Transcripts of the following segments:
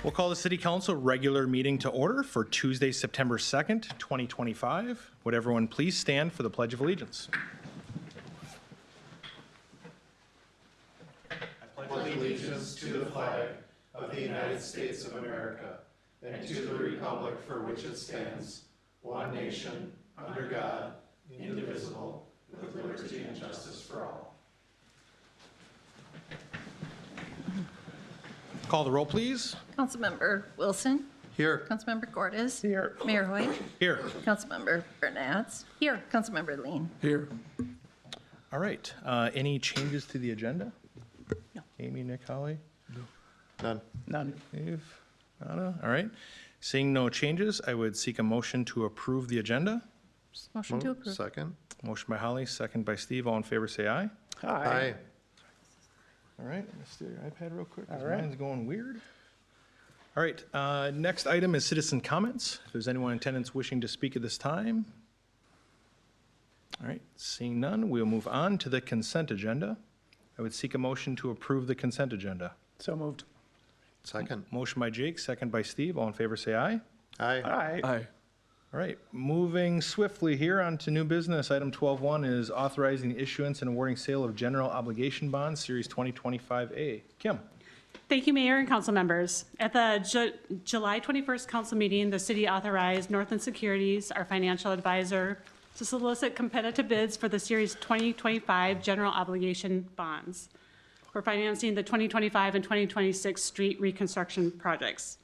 We'll call the City Council regular meeting to order for Tuesday, September 2nd, 2025. Would everyone please stand for the Pledge of Allegiance? I pledge allegiance to the flag of the United States of America and to the republic for which it stands, one nation, under God, indivisible, with liberty and justice for all. Call the roll, please. Councilmember Wilson. Here. Councilmember Cordes. Here. Mayor Hoyt. Here. Councilmember Bernatz. Here. Councilmember Lean. Here. All right. Any changes to the agenda? No. Amy, Nick, Holly? None. Dave? Nada? All right. Seeing no changes, I would seek a motion to approve the agenda. Motion to approve. Second. Motion by Holly, second by Steve. All in favor, say aye. Aye. All right, let's steal your iPad real quick, because mine's going weird. All right, next item is citizen comments. If there's anyone in attendance wishing to speak at this time. All right, seeing none, we'll move on to the consent agenda. I would seek a motion to approve the consent agenda. So moved. Second. Motion by Jake, second by Steve. All in favor, say aye. Aye. Aye. All right, moving swiftly here on to new business. Item 12.1 is authorizing the issuance and awarding sale of general obligation bonds, Series 2025A. Kim? Thank you, Mayor and council members. At the July 21st council meeting, the city authorized Northland Securities, our financial advisor, to solicit competitive bids for the Series 2025 general obligation bonds for financing the 2025 and 2026 street reconstruction projects.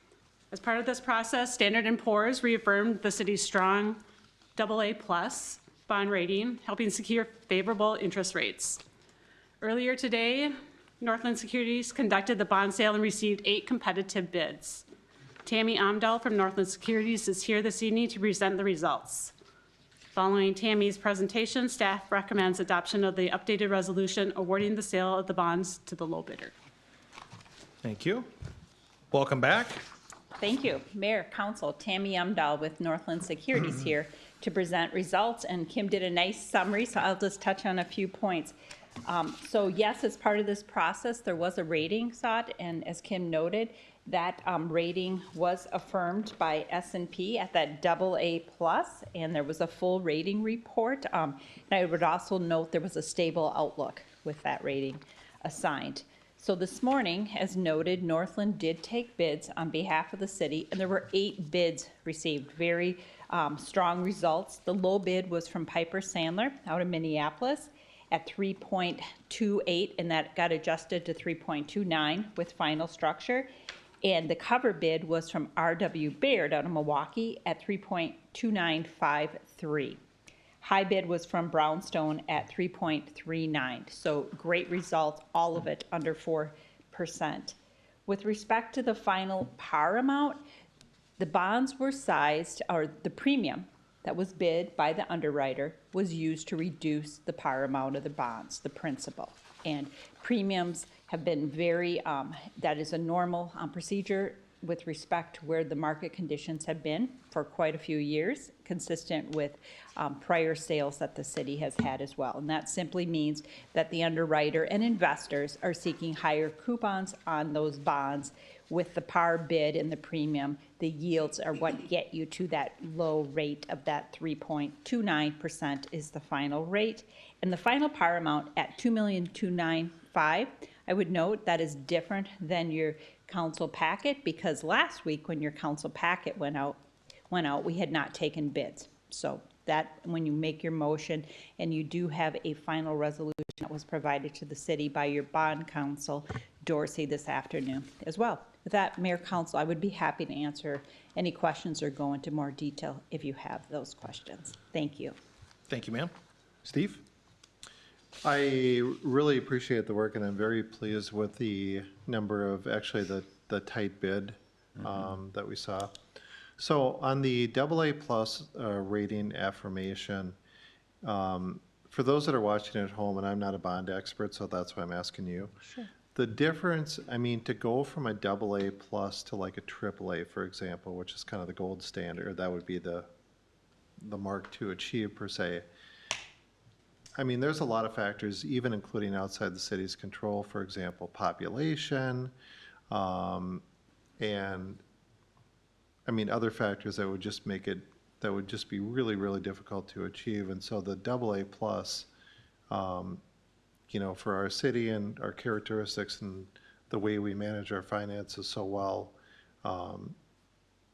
As part of this process, Standard & Poor's reaffirmed the city's strong AA+ bond rating, helping secure favorable interest rates. Earlier today, Northland Securities conducted the bond sale and received 8 competitive bids. Tammy Amdahl from Northland Securities is here this evening to present the results. Following Tammy's presentation, staff recommends adoption of the updated resolution awarding the sale of the bonds to the low bidder. Thank you. Welcome back. Thank you. Mayor, Council, Tammy Amdahl with Northland Securities here to present results, and Kim did a nice summary, so I'll just touch on a few points. So yes, as part of this process, there was a rating sought, and as Kim noted, that rating was affirmed by S&P at that AA+, and there was a full rating report. And I would also note there was a stable outlook with that rating assigned. So this morning, as noted, Northland did take bids on behalf of the city, and there were 8 bids received, very strong results. The low bid was from Piper Sandler out of Minneapolis at 3.28, and that got adjusted to 3.29 with final structure. And the cover bid was from R.W. Baird out of Milwaukee at 3.2953. High bid was from Brownstone at 3.39. So great results, all of it under 4%. With respect to the final par amount, the bonds were sized, or the premium that was bid by the underwriter was used to reduce the par amount of the bonds, the principal. And premiums have been very, that is a normal procedure with respect to where the market conditions have been for quite a few years, consistent with prior sales that the city has had as well. And that simply means that the underwriter and investors are seeking higher coupons on those bonds. With the par bid and the premium, the yields are what get you to that low rate of that 3.29% is the final rate. And the final par amount at $2,295,000, I would note that is different than your council packet, because last week when your council packet went out, we had not taken bids. So that, when you make your motion and you do have a final resolution that was provided to the city by your bond counsel, Dorsey, this afternoon as well. With that, Mayor, Council, I would be happy to answer any questions or go into more detail if you have those questions. Thank you. Thank you, ma'am. Steve? I really appreciate the work, and I'm very pleased with the number of, actually, the tight bid that we saw. So on the AA+ rating affirmation, for those that are watching at home, and I'm not a bond expert, so that's why I'm asking you. Sure. The difference, I mean, to go from a AA+ to like a AAA, for example, which is kind of the gold standard, that would be the mark to achieve per se. I mean, there's a lot of factors, even including outside the city's control, for example, population, and, I mean, other factors that would just make it, that would just be really, really difficult to achieve. And so the AA plus, you know, for our city and our characteristics and the way we manage our finances so well,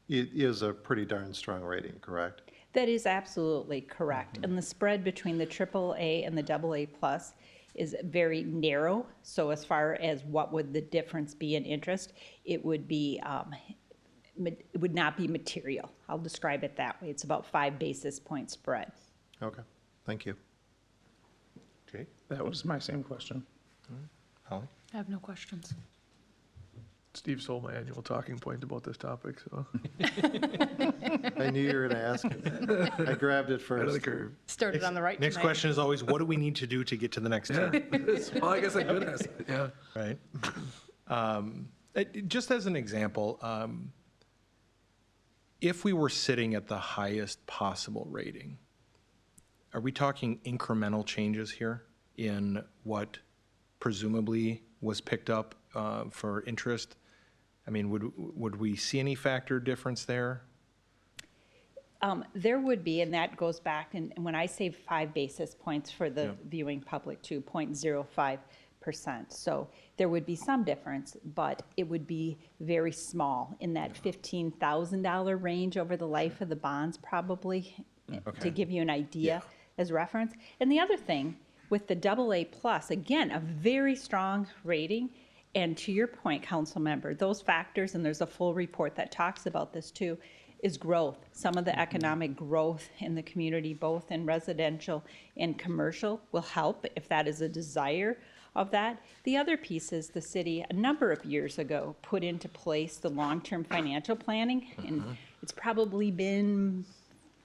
it is a pretty darn strong rating, correct? That is absolutely correct. And the spread between the AAA and the AA plus is very narrow. So as far as what would the difference be in interest, it would be, it would not be material. I'll describe it that way. It's about 5 basis point spread. Okay, thank you. Jake? That was my same question. Holly? I have no questions. Steve stole my annual talking point about this topic, so. I knew you were gonna ask it. I grabbed it Out of first. the curve. Started on the right Next tonight. question is always, what do we need to do to get to the next turn? Well, I guess I could ask it, yeah. Right? Just as an example, if we were sitting at the highest possible rating, are we talking incremental changes here in what presumably was picked up for interest? I mean, would we see any factor difference there? There would be, and that goes back, and when I say 5 basis points for the Yeah. viewing public, to 0.05%. So there would be some difference, but it would be very small, in that $15,000 range over the life of the bonds, probably, to Okay. give you an idea as reference. And the other thing, with the AA plus, again, a very strong rating. And to your point, council member, those factors, and there's a full report that talks about this too, is growth. Some of the economic growth in the community, both in residential and commercial, will help if that is a desire of that. The other piece is the city, a number of years ago, put into place the long-term financial planning. And it's probably been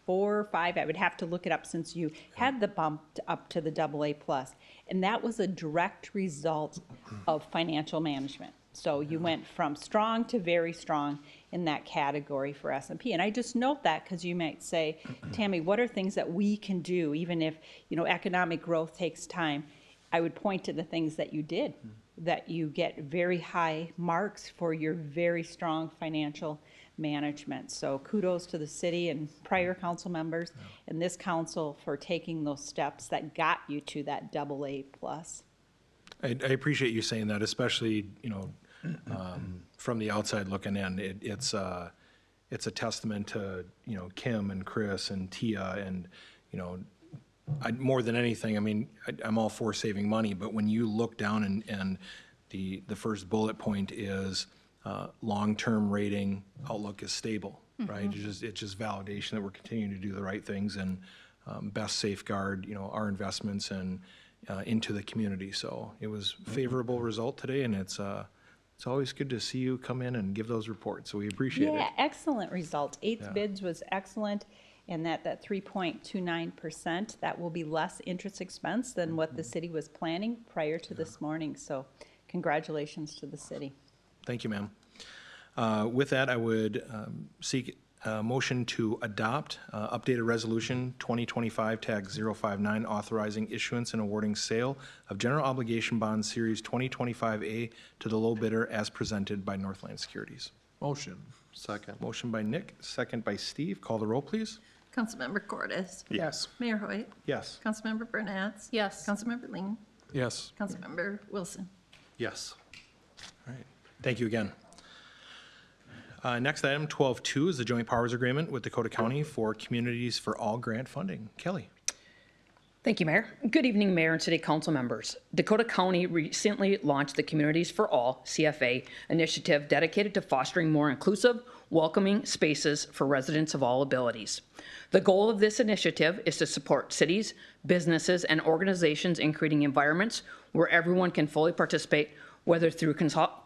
4 or 5, I would have to look it up since you had the bump up to the AA plus. And that was a direct result of financial management. So you went from strong to very strong in that category for S&P. And I just note that because you might say, Tammy, what are things that we can do, even if, you know, economic growth takes time? I would point to the things that you did, that you get very high marks for your very strong financial management. So kudos to the city and prior council members and this council for taking those steps that got you to that AA plus. I appreciate you saying that, especially, you know, from the outside looking in. It's a testament to, you know, Kim and Chris and Tia and, you know, more than anything, I mean, I'm all for saving money, but when you look down and the first bullet point is long-term rating outlook is stable, right? It's just validation that we're continuing to do the right things and best safeguard, you know, our investments and into the community. So it was favorable result today, and it's always good to see you come in and give those reports. So we appreciate it. Yeah, excellent result. Eighth bids was excellent, and that 3.29%, that will be less interest expense than what the city was planning prior to this morning. So congratulations to the city. Thank you, ma'am. With that, I would seek a motion to adopt updated resolution 2025 tag 059 authorizing issuance and awarding sale of general obligation bonds series 2025A to the low bidder as presented by Northland Securities. Motion. Second. Motion by Nick, second by Steve. Call the roll, please. Councilmember Cordes. Yes. Mayor Hoyt. Yes. Councilmember Bernatz. Yes. Councilmember Lean. Yes. Councilmember Wilson. Yes. All right. Thank you again. Next item, 12.2, is the joint powers agreement with Dakota County for Communities for All grant funding. Kelly. Thank you, Mayor. Good evening, Mayor and City Council members. Dakota County recently launched the Communities for All, CFA, initiative dedicated to fostering more inclusive, welcoming spaces for residents of all abilities. The goal of this initiative is to support cities, businesses, and organizations in creating environments where everyone can fully participate, whether through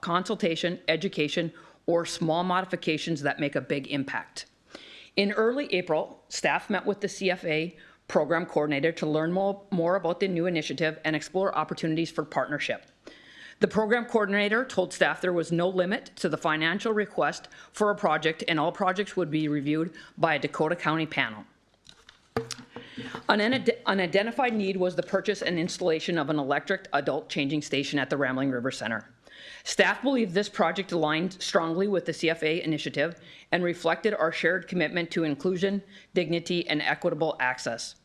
consultation, education, or small modifications that make a big impact. In early April, staff met with the CFA program coordinator to learn more about the new initiative and explore opportunities for partnership. The program coordinator told staff there was no limit to the financial request for a project, and all projects would be reviewed by a Dakota County panel. An unidentified need was the purchase and installation of an electric adult changing station at the Rambling River Center. Staff believe this project aligned strongly with the CFA initiative and reflected our shared commitment to inclusion, dignity, and equitable access.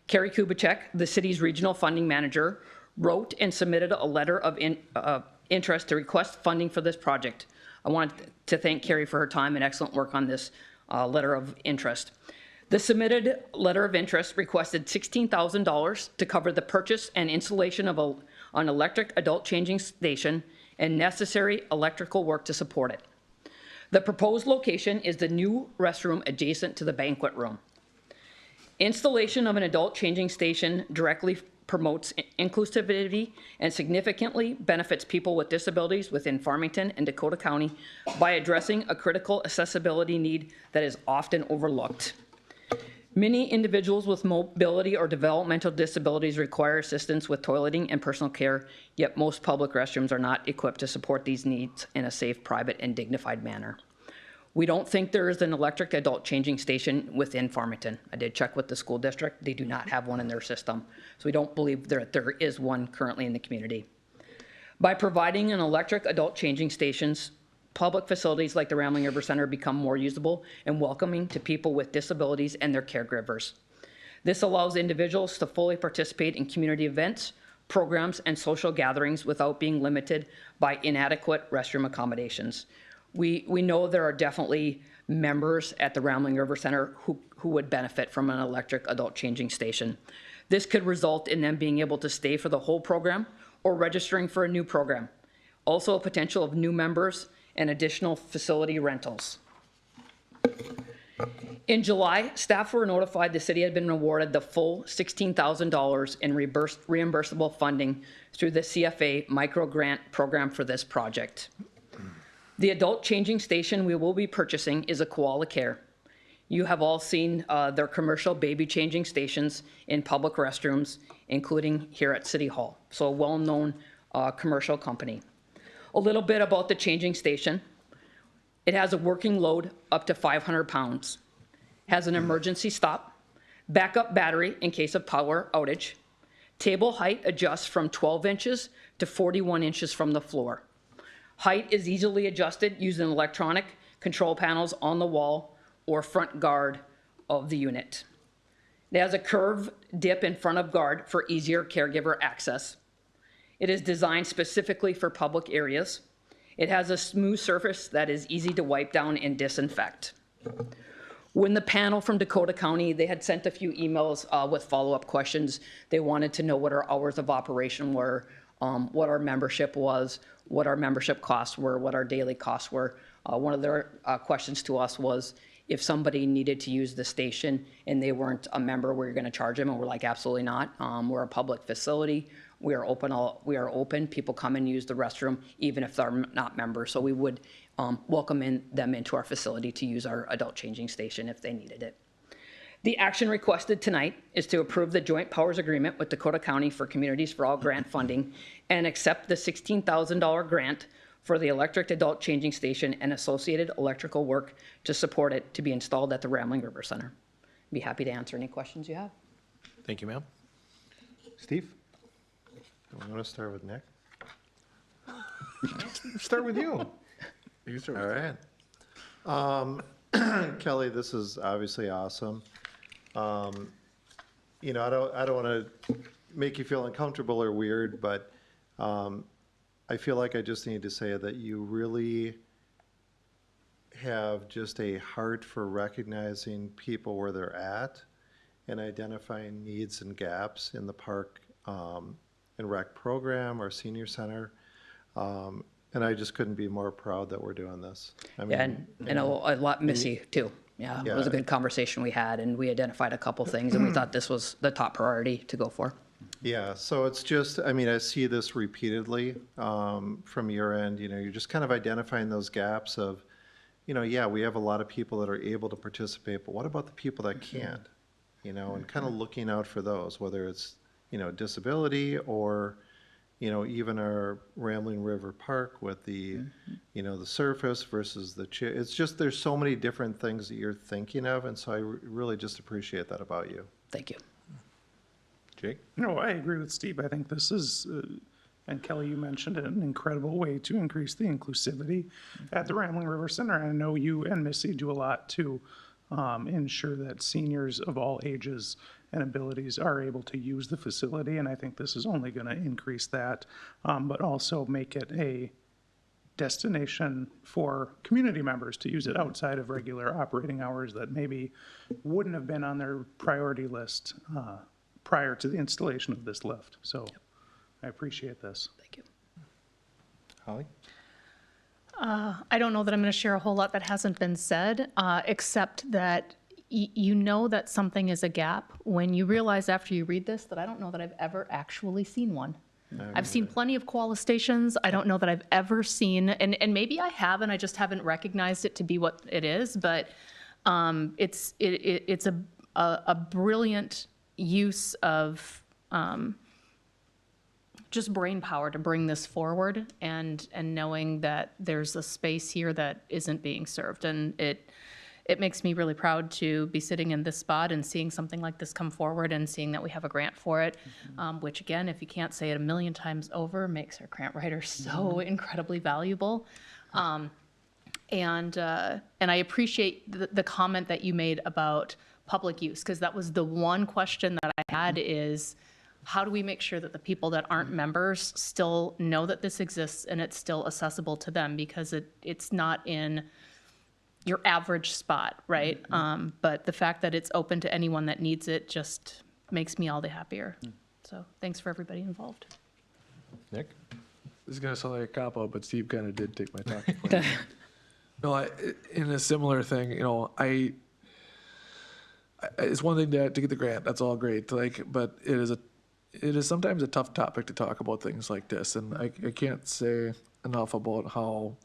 Carrie Kubicek, the city's regional funding manager, wrote and submitted a letter of interest to request funding for this project. I want to thank Carrie for her time and excellent work on this letter of interest. The submitted letter of interest requested $16,000 to cover the purchase and installation of an electric adult changing station and necessary electrical work to support it. The proposed location is the new restroom adjacent to the banquet room. Installation of an adult changing station directly promotes inclusivity and significantly benefits people with disabilities within Farmington and Dakota County by addressing a critical accessibility need that is often overlooked. Many individuals with mobility or developmental disabilities require assistance with toileting and personal care, yet most public restrooms are not equipped to support these needs in a safe, private, and dignified manner. We don't think there is an electric adult changing station within Farmington. I did check with the school district. They do not have one in their system. So we don't believe there is one currently in the community. By providing an electric adult changing stations, public facilities like the Rambling River Center become more usable and welcoming to people with disabilities and their caregivers. This allows individuals to fully participate in community events, programs, and social gatherings without being limited by inadequate restroom accommodations. We know there are definitely members at the Rambling River Center who would benefit from an electric adult changing station. This could result in them being able to stay for the whole program or registering for a new program. Also a potential of new members and additional facility rentals. In July, staff were notified the city had been awarded the full $16,000 in reimbursable funding through the CFA micro grant program for this project. The adult changing station we will be purchasing is a Koala Care. You have all seen their commercial baby changing stations in public restrooms, including here at City Hall. So a well-known commercial company. A little bit about the changing station. It has a working load up to 500 pounds, has an emergency stop, backup battery in case of power outage. Table height adjusts from 12 inches to 41 inches from the floor. Height is easily adjusted using electronic control panels on the wall or front guard of the unit. It has a curved dip in front of guard for easier caregiver access. It is designed specifically for public areas. It has a smooth surface that is easy to wipe down and disinfect. When the panel from Dakota County, they had sent a few emails with follow-up questions. They wanted to know what our hours of operation were, what our membership was, what our membership costs were, what our daily costs were. One of their questions to us was if somebody needed to use the station and they weren't a member, were you going to charge them? And we're like, absolutely not. We're a public facility. We are open. People come and use the restroom even if they're not members. So we would welcome them into our facility to use our adult changing station if they needed it. The action requested tonight is to approve the joint powers agreement with Dakota County for Communities for All grant funding and accept the $16,000 grant for the electric adult changing station and associated electrical work to support it to be installed at the Rambling River Center. Be happy to answer any questions you have. Thank you, ma'am. Steve? Do we want to start with Nick? Start with you. All right. Kelly, this is obviously awesome. You know, I don't want to make you feel uncomfortable or weird, but I feel like I just need to say that you really have just a heart for recognizing people where they're at and identifying needs and gaps in the park and rec program or senior center. And I just couldn't be more proud that we're doing this. I mean, Yeah, and a lot Missy too. Yeah, it was a good conversation we had, and we identified a couple things, and we thought this was the top priority to go for. Yeah, so it's just, I mean, I see this repeatedly from your end. You know, you're just kind of identifying those gaps of, you know, yeah, we have a lot of people that are able to participate, but what about the people that can't? You know, and kind of looking out for those, whether it's, you know, disability or, you know, even our Rambling River Park with the, you know, the surface versus the it's just, there's so many different things that you're thinking of, and so I really just appreciate that about you. Thank you. Jake? No, I agree with Steve. I think this is And Kelly, you mentioned an incredible way to increase the inclusivity at the Rambling River Center. And I know you and Missy do a lot to ensure that seniors of all ages and abilities are able to use the facility. And I think this is only going to increase that, but also make it a destination for community members to use it outside of regular operating hours that maybe wouldn't have been on their priority list prior to the installation of this lift. So I appreciate this. Thank you. Holly? I don't know that I'm going to share a whole lot that hasn't been said, except that you know that something is a gap when you realize after you read this that I don't know that I've ever actually seen one. I've seen plenty of koala stations. I don't know that I've ever seen, and maybe I have, and I just haven't recognized it to be what it is. But it's a brilliant use of just brain power to bring this forward, and knowing that there's a space here that isn't being served, and it makes me really proud to be sitting in this spot and seeing something like this come forward and seeing that we have a grant for it, which again, if you can't say it a million times over, makes our grant writers so incredibly valuable. And I appreciate the comment that you made about public use, because that was the one question that I had is, how do we make sure that the people that aren't members still know that this exists and it's still accessible to them, because it's not in your average spot, right? But the fact that it's open to anyone that needs it just makes me all the happier. So thanks for everybody involved. Nick? This is gonna sound like a cop-out, but Steve kind of did take my talking point. No, in a similar thing, it's one thing to get the grant. That's all great. But it is sometimes a tough topic to talk about things like this, and I can't say enough about how.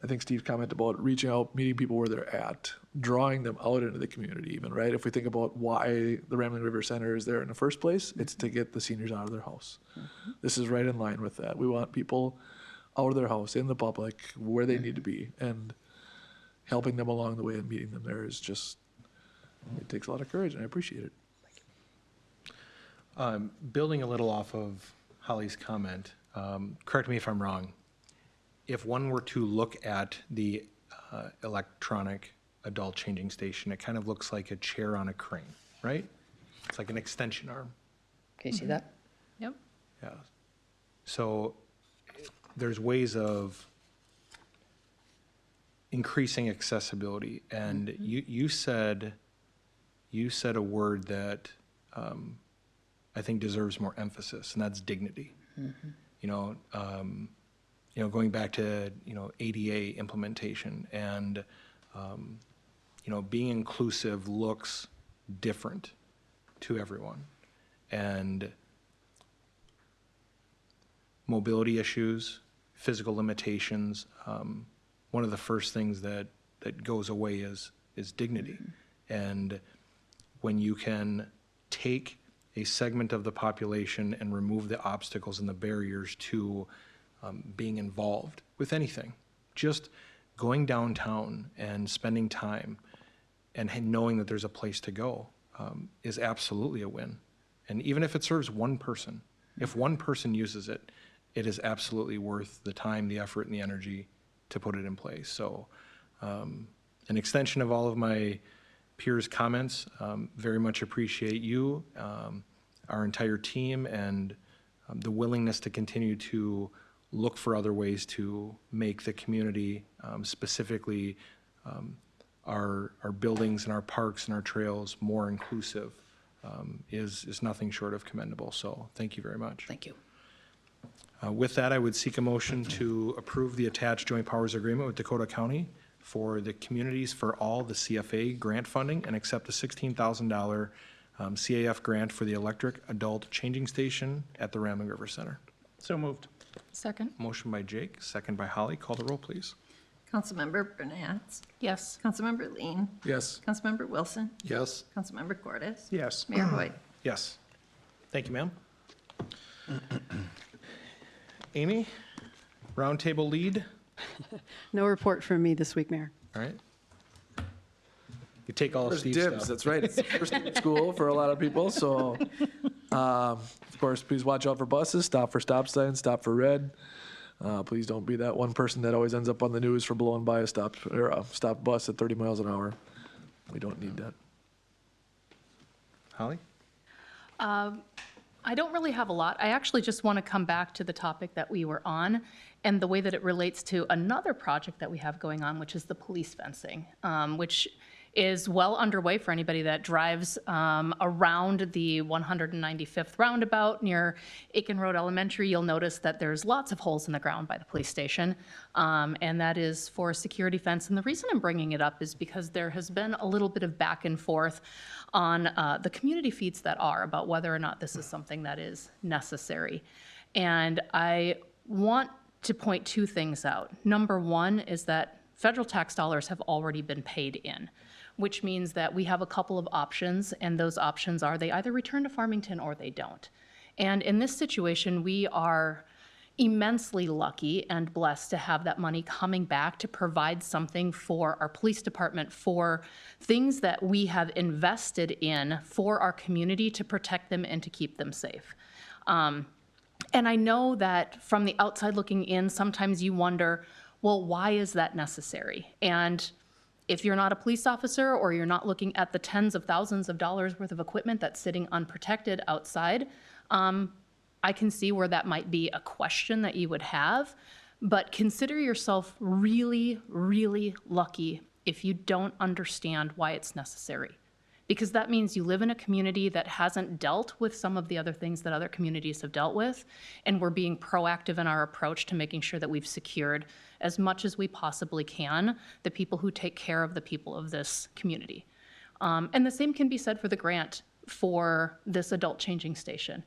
I think Steve commented about reaching out, meeting people where they're at, drawing them out into the community even, right? If we think about why the Rambling River Center is there in the first place, it's to get the seniors out of their house. This is right in line with that. We want people out of their house, in the public, where they need to be, and helping them along the way and meeting them there is just, it takes a lot of courage, and I appreciate it. Building a little off of Holly's comment, correct me if I'm wrong. If one were to look at the electronic adult changing station, it kind of looks like a chair on a crane, right? It's like an extension arm. Can you see that? Yep. Yeah. So there's ways of increasing accessibility, and you said a word that I think deserves more emphasis, and that's dignity. Going back to ADA implementation, and being inclusive looks different to everyone, and mobility issues, physical limitations. One of the first things that goes away is dignity, and when you can take a segment of the population and remove the obstacles and the barriers to being involved with anything, just going downtown and spending time and knowing that there's a place to go is absolutely a win. And even if it serves one person, if one person uses it, it is absolutely worth the time, the effort, and the energy to put it in place. So an extension of all of my peers' comments, very much appreciate you, our entire team, and the willingness to continue to look for other ways to make the community, specifically our buildings and our parks and our trails, more inclusive, is nothing short of commendable. So thank you very much. Thank you. With that, I would seek a motion to approve the attached joint powers agreement with Dakota County for the Communities for All, the CFA grant funding, and accept the $16,000 CAF grant for the electric adult changing station at the Rambling River Center. So moved. Second. Motion by Jake, second by Holly. Call the roll, please. Councilmember Bernatz. Yes. Councilmember Lean. Yes. Councilmember Wilson. Yes. Councilmember Cordes. Yes. Mayor Hoyt. Yes. Thank you, ma'am. Amy, roundtable lead. No report from me this week, Mayor. All right. You take all of There's Steve's dibs, stuff. that's right. It's first day of school for a lot of people, so if Of course, please watch out for buses, stop for stop signs, stop for red. Please don't be that one person that always ends up on the news for blowing by a stop bus at 30 miles an hour. We don't need that. Holly? I don't really have a lot. I actually just want to come back to the topic that we were on and the way that it relates to another project that we have going on, which is the police fencing, which is well underway for anybody that drives around the 195th roundabout near Aiken Road Elementary. You'll notice that there's lots of holes in the ground by the police station, and that is for a security fence. And the reason I'm bringing it up is because there has been a little bit of back and forth on the community feeds that are about whether or not this is something that is necessary. And I want to point two things out. Number one is that federal tax dollars have already been paid in, which means that we have a couple of options, and those options are they either return to Farmington or they don't. And in this situation, we are immensely lucky and blessed to have that money coming back to provide something for our police department, for things that we have invested in for our community to protect them and to keep them safe. And I know that from the outside looking in, sometimes you wonder, well, why is that necessary? And if you're not a police officer or you're not looking at the tens of thousands of dollars worth of equipment that's sitting unprotected outside, I can see where that might be a question that you would have. But consider yourself really, really lucky if you don't understand why it's necessary. Because that means you live in a community that hasn't dealt with some of the other things that other communities have dealt with, and we're being proactive in our approach to making sure that we've secured as much as we possibly can the people who take care of the people of this community. And the same can be said for the grant for this adult changing station.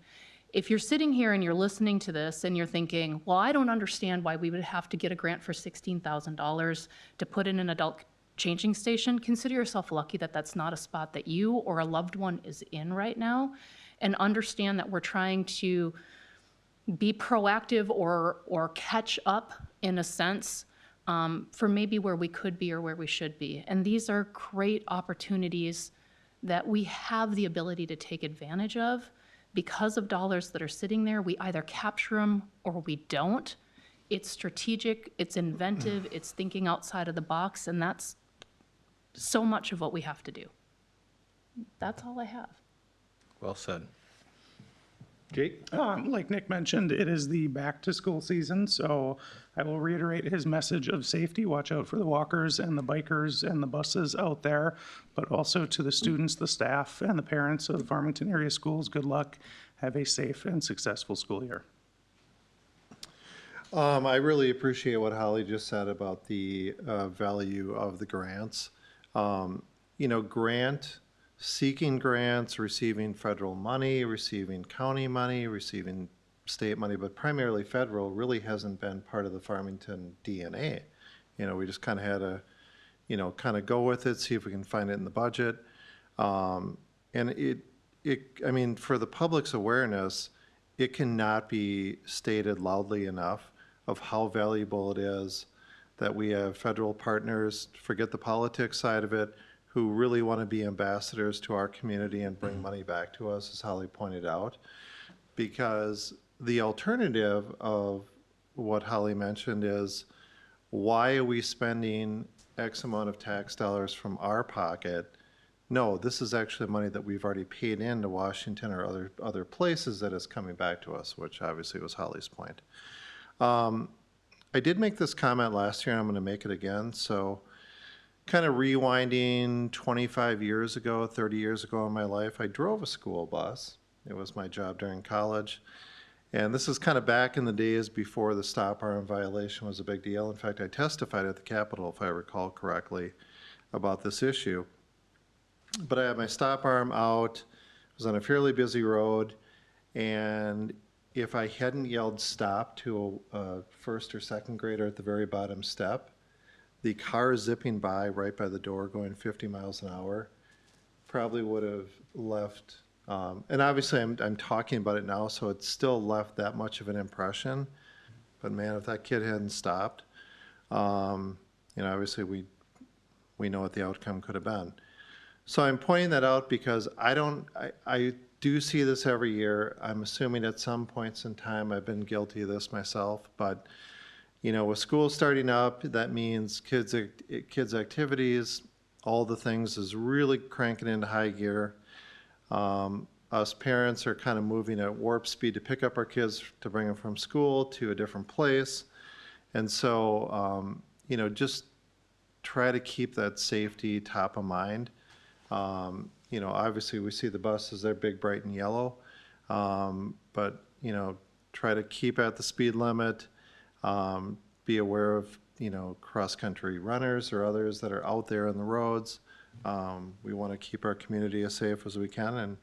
If you're sitting here and you're listening to this and you're thinking, well, I don't understand why we would have to get a grant for $16,000 to put in an adult changing station, consider yourself lucky that that's not a spot that you or a loved one is in right now, and understand that we're trying to be proactive or catch up in a sense for maybe where we could be or where we should be. And these are great opportunities that we have the ability to take advantage of because of dollars that are sitting there. We either capture them or we don't. It's strategic, it's inventive, it's thinking outside of the box, and that's so much of what we have to do. That's all I have. Well said. Jake? Like Nick mentioned, it is the back to school season, so I will reiterate his message of safety. Watch out for the walkers and the bikers and the buses out there, but also to the students, the staff, and the parents of the Farmington area schools, good luck. Have a safe and successful school year. I really appreciate what Holly just said about the value of the grants. Seeking grants, receiving federal money, receiving county money, receiving state money, but primarily federal, really hasn't been part of the Farmington DNA. We just kind of had to, kind of go with it, see if we can find it in the budget. And I mean, for the public's awareness, it cannot be stated loudly enough of how valuable it is that we have federal partners, forget the politics side of it, who really want to be ambassadors to our community and bring money back to us, as Holly pointed out. Because the alternative of what Holly mentioned is, why are we spending X amount of tax dollars from our pocket? No, this is actually money that we've already paid into Washington or other places that is coming back to us, which obviously was Holly's point. I did make this comment last year, and I'm going to make it again. So kind of rewinding 25 years ago, 30 years ago in my life, I drove a school bus. It was my job during college. And this is kind of back in the days before the stop arm violation was a big deal. In fact, I testified at the Capitol, if I recall correctly, about this issue. But I had my stop arm out, was on a fairly busy road, and if I hadn't yelled stop to a first or second grader at the very bottom step, the car zipping by right by the door going 50 miles an hour probably would have left, and obviously I'm talking about it now, so it's still left that much of an impression. But man, if that kid hadn't stopped, obviously we know what the outcome could have been. So I'm pointing that out because I do see this every year. I'm assuming at some points in time, I've been guilty of this myself, but, you know, with school starting up, that means kids' activities, all the things is really cranking into high gear. Us parents are kind of moving at warp speed to pick up our kids to bring them from school to a different place. And so, you know, just try to keep that safety top of mind. You know, obviously we see the buses, they're big, bright and yellow. But, you know, try to keep at the speed limit. Be aware of, you know, cross-country runners or others that are out there on the roads. We want to keep our community as safe as we can, and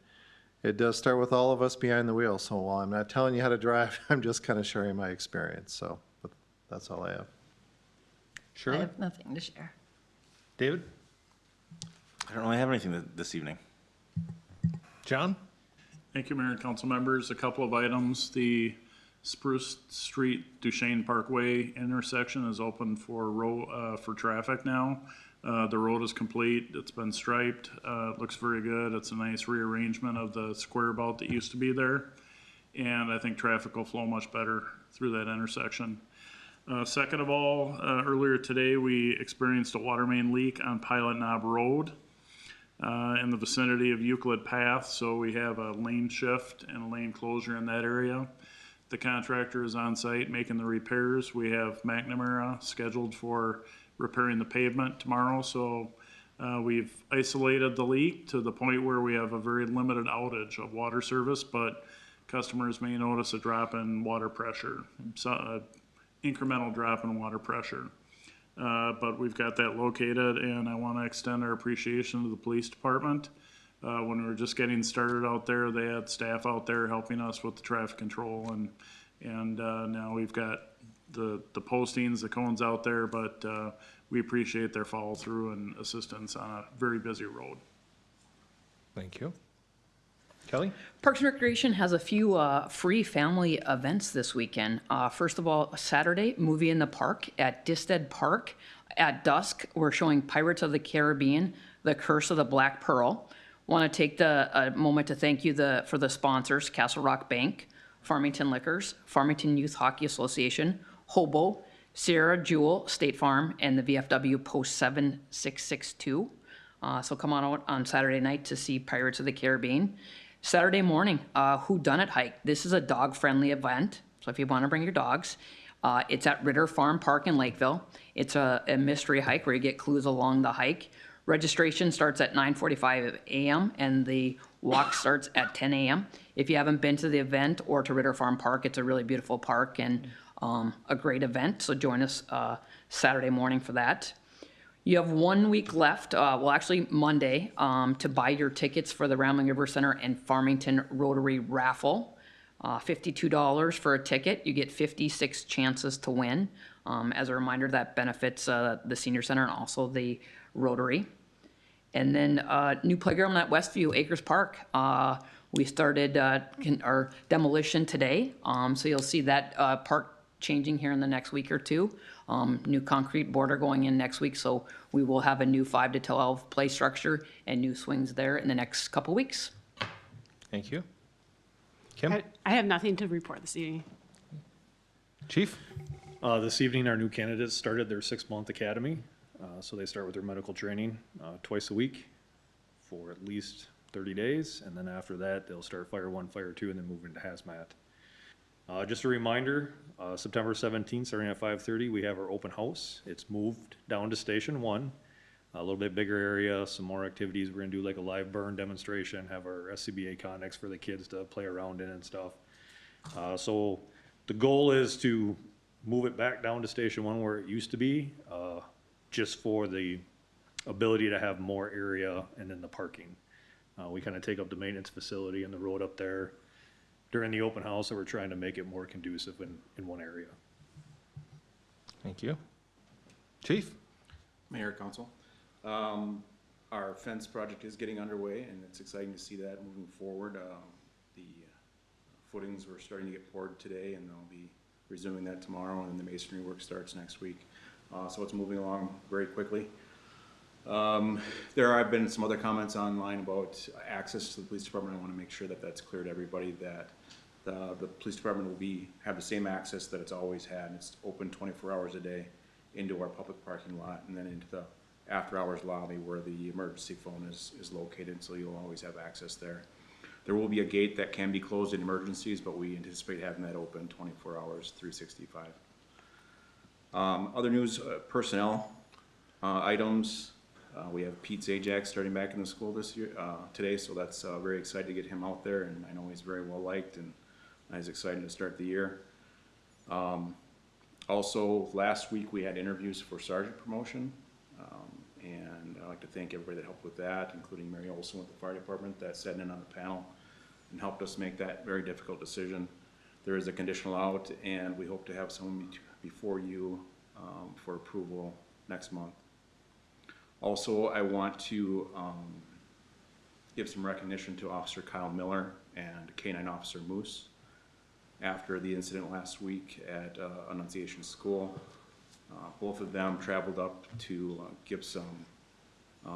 it does start with all of us behind the wheel. So while I'm not telling you how to drive, I'm just kind of sharing my experience. So but that's all I have. I Shirley? have nothing to share. David? I don't really have anything this evening. John? Thank you, Mayor and council members. A couple of items. The Spruce Street Duchesne Parkway intersection is open for traffic now. The road is complete. It's been striped. It looks very good. It's a nice rearrangement of the square bout that used to be there. And I think traffic will flow much better through that intersection. Second of all, earlier today, we experienced a water main leak on Pilot Knob Road in the vicinity of Euclid Path. So we have a lane shift and a lane closure in that area. The contractor is on site making the repairs. We have McNamara scheduled for repairing the pavement tomorrow. So we've isolated the leak to the point where we have a very limited outage of water service, but customers may notice a drop in water pressure, incremental drop in water pressure. But we've got that located, and I want to extend our appreciation to the police department. When we were just getting started out there, they had staff out there helping us with the traffic control, and now we've got the postings, the cones out there, but we appreciate their follow through and assistance on a very busy road. Thank you. Kelly? Parks and Recreation has a few free family events this weekend. First of all, Saturday, Movie in the Park at Disted Park. At dusk, we're showing Pirates of the Caribbean, The Curse of the Black Pearl. Want to take a moment to thank you for the sponsors, Castle Rock Bank, Farmington Liquors, Farmington Youth Hockey Association, Hobo, Sierra Jewel, State Farm, and the VFW Post 7662. So come on out on Saturday night to see Pirates of the Caribbean. Saturday morning, Whodunit Hike. This is a dog-friendly event, so if you want to bring your dogs, it's at Ritter Farm Park in Lakeville. It's a mystery hike where you get clues along the hike. Registration starts at 9:45 a.m. and the walk starts at 10 a.m. If you haven't been to the event or to Ritter Farm Park, it's a really beautiful park and a great event, so join us Saturday morning for that. You have 1 week left, well actually Monday, to buy your tickets for the Rambling River Center and Farmington Rotary Raffle. $52 for a ticket. You get 56 chances to win. As a reminder, that benefits the Senior Center and also the Rotary. And then new playground at Westview Acres Park. We started our demolition today, so you'll see that park changing here in the next week or two. New concrete border going in next week, so we will have a new 5 to 12 play structure and new swings there in the next couple weeks. Thank you. Kim? I have nothing to report this evening. Chief? This evening, our new candidates started their 6-month academy. So they start with their medical training twice a week for at least 30 days. And then after that, they'll start Fire 1, Fire 2, and then move into hazmat. Just a reminder, September 17th, starting at 5:30, we have our open house. It's moved down to Station 1, a little bit bigger area, some more activities. We're gonna do like a live burn demonstration, have our SCBA Connex for the kids to play around in and stuff. So the goal is to move it back down to Station 1 where it used to be, just for the ability to have more area and then the parking. We kind of take up the maintenance facility and the road up there during the open house, so we're trying to make it more conducive in one area. Thank you. Chief? Mayor, Council. Our fence project is getting underway, and it's exciting to see that moving forward. The footings were starting to get poured today, and they'll be resuming that tomorrow, and the masonry work starts next week. So it's moving along very quickly. There have been some other comments online about access to the police department. I want to make sure that that's clear to everybody, that the police department will have the same access that it's always had. It's open 24 hours a day into our public parking lot and then into the after-hours lobby where the emergency phone is located, so you'll always have access there. There will be a gate that can be closed in emergencies, but we anticipate having that open 24 hours, 365. Other news, personnel items. We have Pete Zajac starting back in the school this year, today, so that's very excited to get him out there, and I know he's very well liked, and he's excited to start the year. Also, last week we had interviews for sergeant promotion, and I'd like to thank everybody that helped with that, including Mary Olson with the fire department that sat in on the panel and helped us make that very difficult decision. There is a conditional out, and we hope to have someone before you for approval next month. Also, I want to give some recognition to Officer Kyle Miller and K-9 Officer Moose. After the incident last week at Annunciation School, both of them traveled up to give some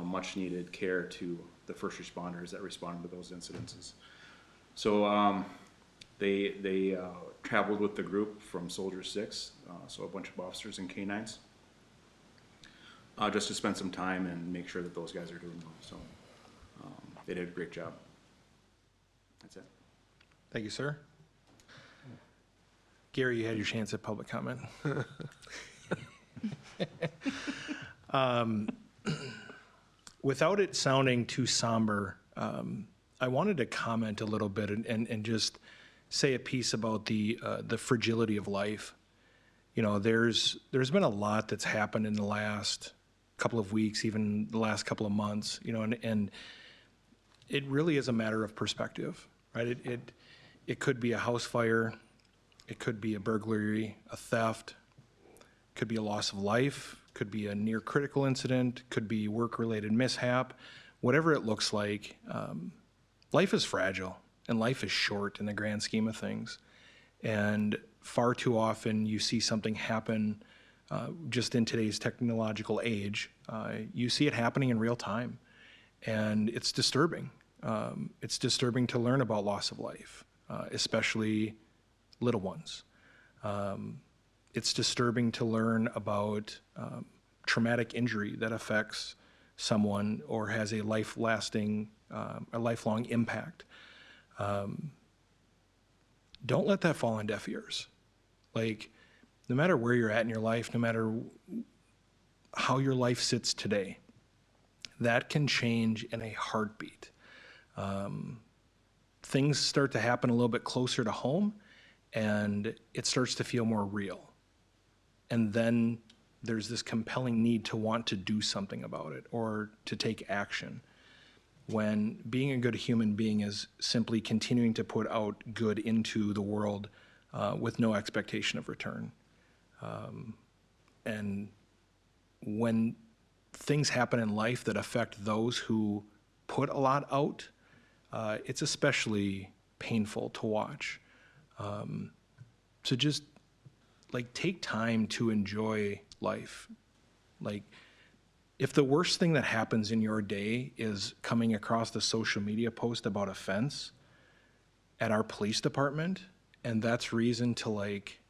much needed care to the first responders that responded to those incidences. So they traveled with the group from Soldier 6, so a bunch of officers and K-9s, just to spend some time and make sure that those guys are doing well. So they did a great job. That's it. Thank you, sir. Gary, you had your chance at public comment. Without it sounding too somber, I wanted to comment a little bit and just say a piece about the fragility of life. You know, there's been a lot that's happened in the last couple of weeks, even the last couple of months, you know, and it really is a matter of perspective, right? It could be a house fire, it could be a burglary, a theft, could be a loss of life, could be a near critical incident, could be work-related mishap, whatever it looks like. Life is fragile and life is short in the grand scheme of things. And far too often you see something happen just in today's technological age. You see it happening in real time, and it's disturbing. It's disturbing to learn about loss of life, especially little ones. It's disturbing to learn about traumatic injury that affects someone or has a lifelong impact. Don't let that fall on deaf ears. Like, no matter where you're at in your life, no matter how your life sits today, that can change in a heartbeat. Things start to happen a little bit closer to home, and it starts to feel more real. And then there's this compelling need to want to do something about it or to take action, when being a good human being is simply continuing to put out good into the world with no expectation of return. And when things happen in life that affect those who put a lot out, it's especially painful to watch. So just like take time to enjoy life. Like, if the worst thing that happens in your day is coming across the social media post about a fence at our police department, and that's reason to like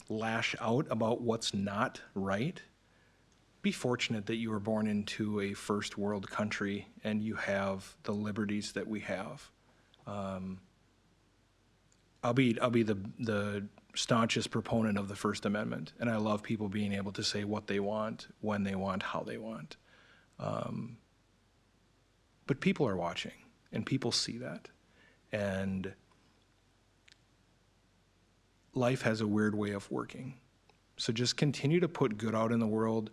lash out about what's not right, be fortunate that you were born into a first world country and you have the liberties that we have. I'll be the staunchest proponent of the First Amendment, and I love people being able to say what they want, when they want, how they want. But people are watching, and people see that. And life has a weird way of working. So just continue to put good out in the world,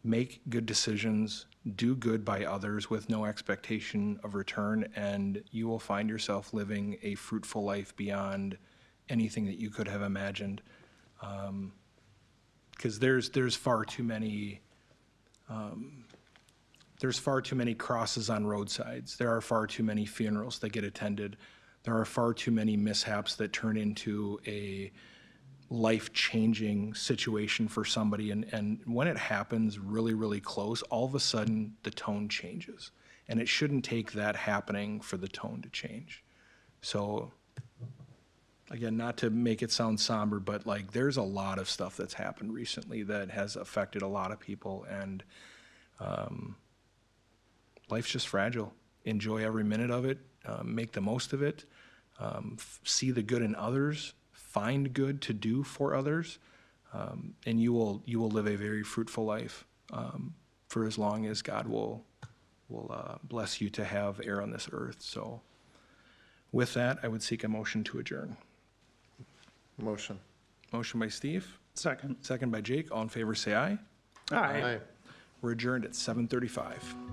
make good decisions, do good by others with no expectation of return, and you will find yourself living a fruitful life beyond anything that you could have imagined. Because there's far too many crosses on roadsides. There are far too many funerals that get attended. There are far too many mishaps that turn into a life-changing situation for somebody, and when it happens really, really close, all of a sudden the tone changes. And it shouldn't take that happening for the tone to change. So again, not to make it sound somber, but like there's a lot of stuff that's happened recently that has affected a lot of people, and life's just fragile. Enjoy every minute of it, make the most of it, see the good in others, find good to do for others, and you will live a very fruitful life for as long as God will bless you to have air on this earth. So with that, I would seek a motion to adjourn. Motion. Motion by Steve, Second. second by Jake. All in favor, say aye. Aye. We're adjourned at 7:35.